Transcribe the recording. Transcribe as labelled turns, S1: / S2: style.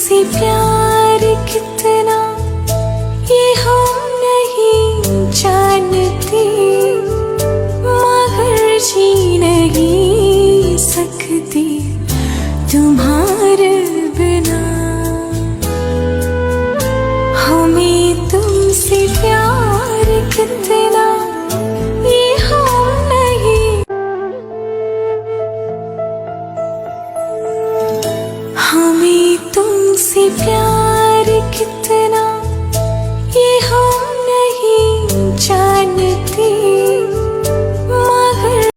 S1: तुमसे प्यार कितना ये हम नहीं जानते, मगर जी नहीं सकती तुम्हारे बिना। हमें तुमसे प्यार कितना ये हम नहीं, हमें तुमसे प्यार